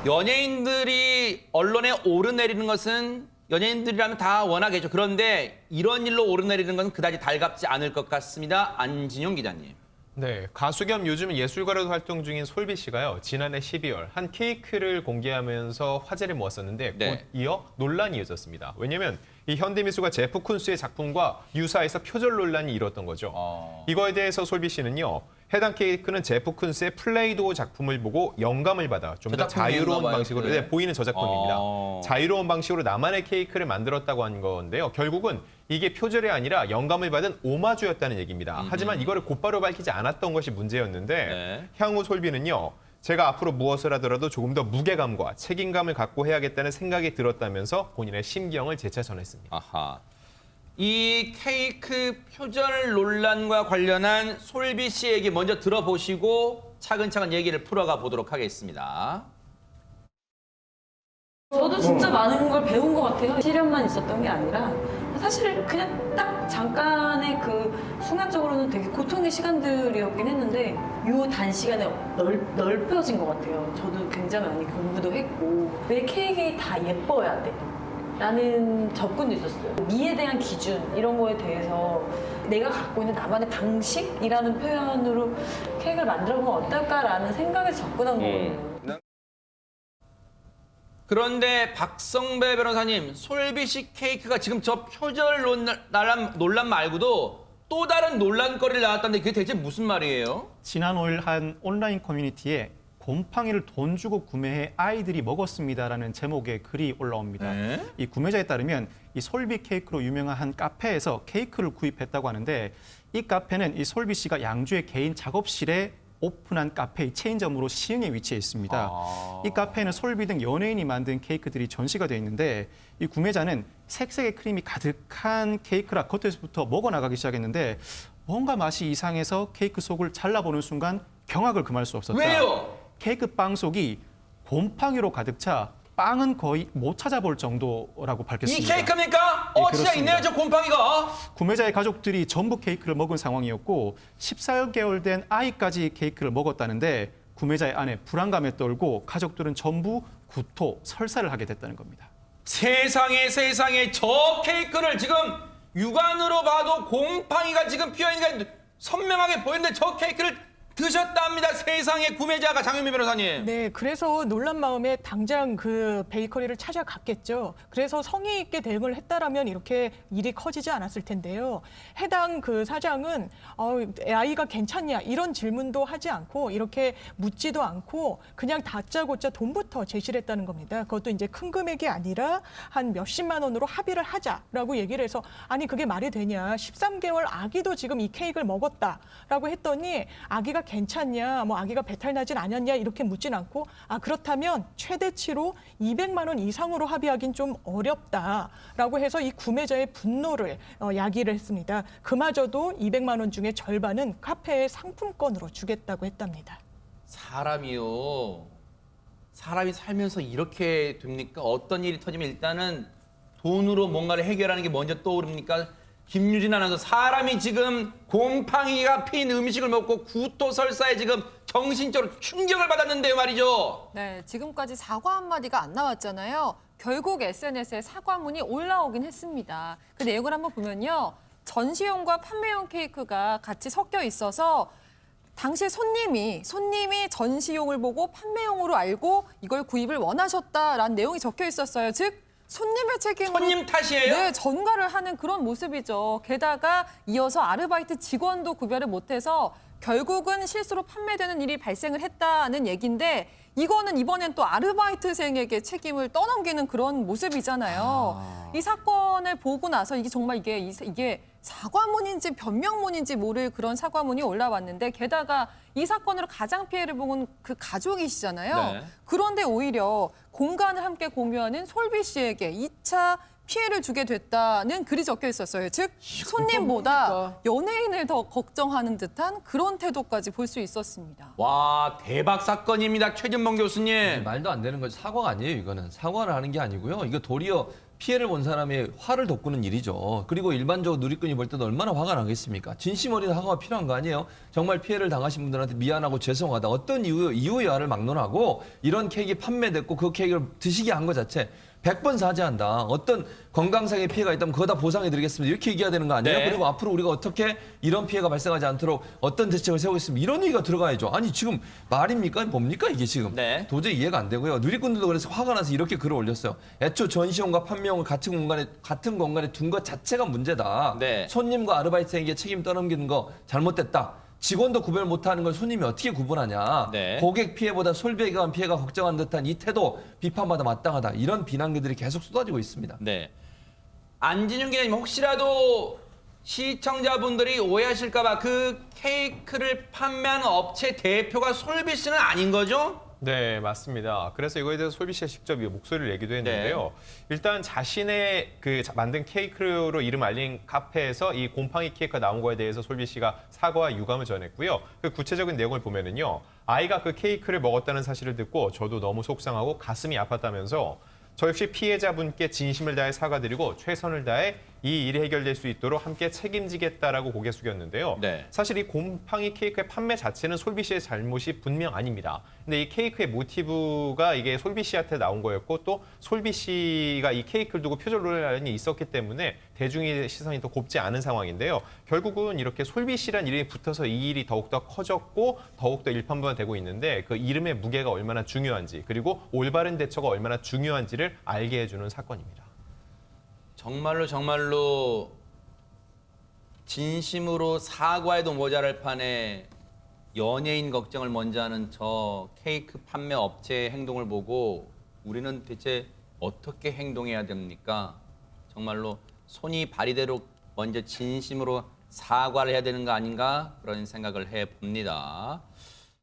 연예인들이 언론에 오르내리는 것은 연예인들이라면 다 원하겠죠. 그런데 이런 일로 오르내리는 것은 그다지 달갑지 않을 것 같습니다. 안진용 기자님. 네, 가수 겸 요즘 예술가로도 활동 중인 솔비 씨가요. 지난해 12월 한 케이크를 공개하면서 화제를 모았었는데 네. 곧 이어 논란이 이어졌습니다. 왜냐하면 이 현대미술가 제프 쿤스의 작품과 유사해서 표절 논란이 일었던 거죠. 이거에 대해서 솔비 씨는요. 해당 케이크는 제프 쿤스의 플레이도어 작품을 보고 영감을 받아 좀 더 자유로운 방식으로 보이는 저작품입니다. 자유로운 방식으로 나만의 케이크를 만들었다고 한 건데요. 결국은 이게 표절이 아니라 영감을 받은 오마주였다는 얘기입니다. 하지만 이거를 곧바로 밝히지 않았던 것이 문제였는데 향후 솔비는요. 제가 앞으로 무엇을 하더라도 조금 더 무게감과 책임감을 갖고 해야겠다는 생각이 들었다면서 본인의 심경을 재차 전했습니다. 아하. 이 케이크 표절 논란과 관련한 솔비 씨 얘기 먼저 들어보시고 차근차근 얘기를 풀어가 보도록 하겠습니다. 저도 진짜 많은 걸 배운 것 같아요. 시련만 있었던 게 아니라 사실 그냥 딱 잠깐의 그 순간적으로는 되게 고통의 시간들이었긴 했는데 요 단시간에 넓혀진 것 같아요. 저도 굉장히 많이 공부도 했고 왜 케이크 다 예뻐야 돼? 라는 접근도 있었어요. 미에 대한 기준 이런 거에 대해서 내가 갖고 있는 나만의 방식이라는 표현으로 케이크를 만들어보면 어떨까라는 생각에서 접근한 거거든요. 그런데 박성배 변호사님, 솔비 씨 케이크가 지금 저 표절 논란 말고도 또 다른 논란거리를 나왔다는데 그게 대체 무슨 말이에요? 지난 5일 한 온라인 커뮤니티에 곰팡이를 돈 주고 구매해 아이들이 먹었습니다라는 제목의 글이 올라옵니다. 이 구매자에 따르면 이 솔비 케이크로 유명한 한 카페에서 케이크를 구입했다고 하는데 이 카페는 이 솔비 씨가 양주의 개인 작업실에 오픈한 카페의 체인점으로 시흥에 위치해 있습니다. 이 카페에는 솔비 등 연예인이 만든 케이크들이 전시가 되어 있는데 이 구매자는 색색의 크림이 가득한 케이크라 겉에서부터 먹어나가기 시작했는데 뭔가 맛이 이상해서 케이크 속을 잘라보는 순간 경악을 금할 수 없었다. 왜요? 케이크 빵 속이 곰팡이로 가득 차 빵은 거의 못 찾아볼 정도라고 이 밝혔습니다. 케이크입니까? 예, 진짜 그렇습니다. 있네요, 저 곰팡이가. 구매자의 가족들이 전부 케이크를 먹은 상황이었고 14개월 된 아이까지 케이크를 먹었다는데 구매자의 아내 불안감에 떨고 가족들은 전부 구토, 설사를 하게 됐다는 겁니다. 세상에 저 케이크를 지금 육안으로 봐도 곰팡이가 지금 피어있는 게 선명하게 보이는데 저 케이크를 드셨답니다. 세상에 구매자가 장현미 변호사님. 네, 그래서 놀란 마음에 당장 그 베이커리를 찾아갔겠죠. 그래서 성의 있게 대응을 했다라면 이렇게 일이 커지지 않았을 텐데요. 해당 그 사장은 아이가 괜찮냐 이런 질문도 하지 않고 이렇게 묻지도 않고 그냥 다짜고짜 돈부터 제시를 했다는 겁니다. 그것도 이제 큰 금액이 아니라 한 몇십만 원으로 합의를 하자라고 얘기를 해서 아니 그게 말이 되냐. 13개월 아기도 지금 이 케이크를 먹었다라고 했더니 아기가 괜찮냐, 뭐 아기가 배탈 나진 않았냐 이렇게 묻진 않고 그렇다면 최대치로 200만 원 이상으로 합의하긴 좀 어렵다라고 해서 이 구매자의 분노를 야기를 했습니다. 그마저도 200만 원 중에 절반은 카페의 상품권으로 주겠다고 했답니다. 사람이 살면서 이렇게 됩니까? 어떤 일이 터지면 일단은 돈으로 뭔가를 해결하는 게 먼저 떠오릅니까? 김유진 아나운서, 사람이 지금 곰팡이가 핀 음식을 먹고 구토 설사에 지금 정신적으로 충격을 받았는데요, 말이죠. 네, 지금까지 사과 한마디가 안 나왔잖아요. 결국 SNS에 사과문이 올라오긴 했습니다. 그 내용을 한번 보면요. 전시용과 판매용 케이크가 같이 섞여 있어서 당시 손님이 전시용을 보고 판매용으로 알고 이걸 구입을 원하셨다라는 내용이 적혀 있었어요. 즉 손님의 책임으로 손님 탓이에요? 네, 전가를 하는 그런 모습이죠. 게다가 이어서 아르바이트 직원도 구별을 못해서 결국은 실수로 판매되는 일이 발생을 했다는 얘기인데 이거는 이번엔 또 아르바이트생에게 책임을 떠넘기는 그런 모습이잖아요. 이 사건을 보고 나서 이게 정말 이게 사과문인지 변명문인지 모를 그런 사과문이 올라왔는데 게다가 이 사건으로 가장 피해를 본 그 가족이시잖아요. 네. 그런데 오히려 공간을 함께 공유하는 솔비 씨에게 2차 피해를 주게 됐다는 글이 적혀 있었어요. 즉 손님보다 연예인을 더 걱정하는 듯한 그런 태도까지 볼 수 있었습니다. 와, 대박 사건입니다. 최진봉 교수님. 말도 안 되는 거죠. 사과가 아니에요, 이거는. 사과를 하는 게 아니고요. 이거 도리어 피해를 본 사람의 화를 돋구는 일이죠. 그리고 일반적으로 누리꾼이 볼 때도 얼마나 화가 나겠습니까? 진심 어린 사과가 필요한 거 아니에요? 정말 피해를 당하신 분들한테 미안하고 죄송하다. 어떤 이유야를 막론하고 이런 케이크 판매됐고 그 케이크를 드시게 한 것 자체 100번 사죄한다. 어떤 건강상의 피해가 있다면 그거 다 보상해드리겠습니다. 이렇게 얘기해야 되는 거 아니에요? 네. 그리고 앞으로 우리가 어떻게 이런 피해가 발생하지 않도록 어떤 대책을 세우겠습니다. 이런 얘기가 들어가야죠. 아니 지금 말입니까? 뭡니까 이게 지금? 네. 도저히 이해가 안 되고요. 누리꾼들도 그래서 화가 나서 이렇게 글을 올렸어요. 애초 전시용과 판매용을 같은 공간에 둔 것 자체가 문제다. 네. 손님과 아르바이트에게 책임 떠넘기는 거 잘못됐다. 직원도 구별 못하는 걸 손님이 어떻게 구분하냐. 네. 고객 피해보다 솔비에 관한 피해가 걱정한 듯한 이 태도 비판받아 마땅하다. 이런 비난글들이 계속 쏟아지고 있습니다. 네. 안진영 기자님 혹시라도 시청자분들이 오해하실까봐 그 케이크를 판매하는 업체 대표가 솔비 씨는 아닌 거죠? 네, 맞습니다. 그래서 이거에 대해서 솔비 씨가 직접 이 목소리를 내기도 했는데요. 일단 자신의 그 만든 케이크로 이름 알린 카페에서 이 곰팡이 케이크가 나온 거에 대해서 솔비 씨가 사과와 유감을 전했고요. 그 구체적인 내용을 보면은요. 아이가 그 케이크를 먹었다는 사실을 듣고 저도 너무 속상하고 가슴이 아팠다면서 저 역시 피해자분께 진심을 다해 사과드리고 최선을 다해 이 일이 해결될 수 있도록 함께 책임지겠다라고 고개 숙였는데요. 네. 사실 이 곰팡이 케이크의 판매 자체는 솔비 씨의 잘못이 분명 아닙니다. 근데 이 케이크의 모티브가 이게 솔비 씨한테 나온 거였고 또 솔비 씨가 이 케이크를 두고 표절 논란이 있었기 때문에 대중의 시선이 더 곱지 않은 상황인데요. 결국은 이렇게 솔비 씨란 이름이 붙어서 이 일이 더욱더 커졌고 더욱더 일판부화되고 있는데 그 이름의 무게가 얼마나 중요한지 그리고 올바른 대처가 얼마나 중요한지를 알게 해주는 사건입니다. 정말로 진심으로 사과에도 모자랄 판에 연예인 걱정을 먼저 하는 저 케이크 판매 업체의 행동을 보고 우리는 대체 어떻게 행동해야 됩니까? 정말로 손이 발이대로 먼저 진심으로 사과를 해야 되는 거 아닌가? 그런 생각을 해봅니다.